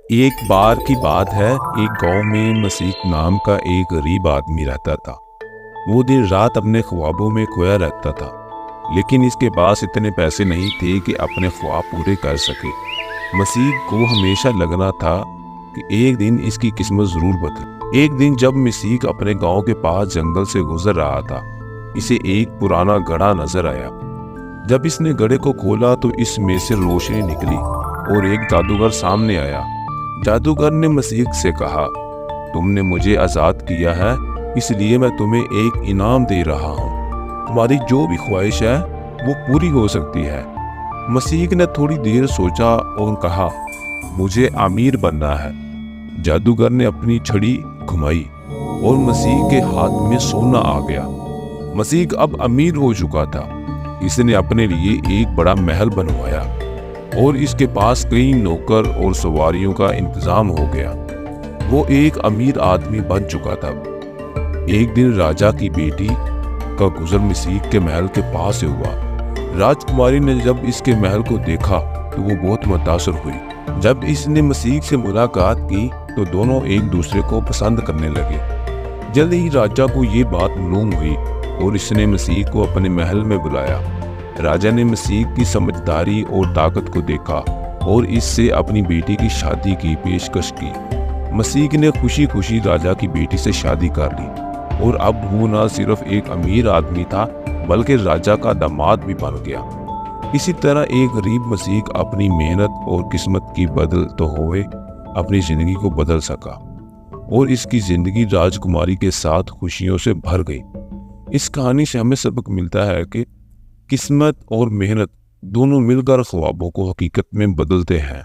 एक बार की बात है, एक गांव में मसीह नाम का एक गरीब आदमी रहता था। वो दिन रात अपने ख्वाबों में खोया रहता था, लेकिन इसके पास इतने पैसे नहीं थे कि अपने ख्वाब पूरे कर सके। मसीह को हमेशा लगना था कि एक दिन इसकी किस्मत जरूर बदले। एक दिन जब मसीह अपने गांव के पास जंगल से गुजर रहा था, इसे एक पुराना घड़ा नजर आया। जब इसने घड़े को खोला तो इसमें से रोशनी निकली और एक जादूगर सामने आया। जादूगर ने मसीह से कहा, तुमने मुझे आज़ाद किया है, इसलिए मैं तुम्हें एक इनाम दे रहा हूँ। तुम्हारी जो भी ख्वाहिश है वो पूरी हो सकती है। मसीह ने थोड़ी देर सोचा और कहा, मुझे अमीर बनना है। जादूगर ने अपनी छड़ी घुमाई और मसीह के हाथ में सोना आ गया। मसीह अब अमीर हो चुका था। इसने अपने लिए एक बड़ा महल बनवाया और इसके पास कई नौकर और सवारियों का इंतजाम हो गया। वो एक अमीर आदमी बन चुका था। एक दिन राजा की बेटी का गुजर मसीह के महल के पास से हुआ। राजकुमारी ने जब इसके महल को देखा तो वो बहुत मुतासर हुई। जब इसने मसीह से मुलाकात की तो दोनों एक दूसरे को पसंद करने लगे। जल्द ही राजा को ये बात मालूम हुई और इसने मसीह को अपने महल में बुलाया। राजा ने मसीह की समझदारी और ताकत को देखा और इससे अपनी बेटी की शादी की पेशकश की। मसीह ने खुशी खुशी राजा की बेटी से शादी कर ली और अब वो न सिर्फ एक अमीर आदमी था बल्कि राजा का दामाद भी बन गया। इसी तरह एक गरीब मसीह अपनी मेहनत और किस्मत की बदल तो हुए अपनी जिंदगी को बदल सका और इसकी जिंदगी राजकुमारी के साथ खुशियों से भर गई। इस कहानी से हमें सबक मिलता है कि किस्मत और मेहनत दोनों मिलकर ख्वाबों को हकीकत में बदलते हैं।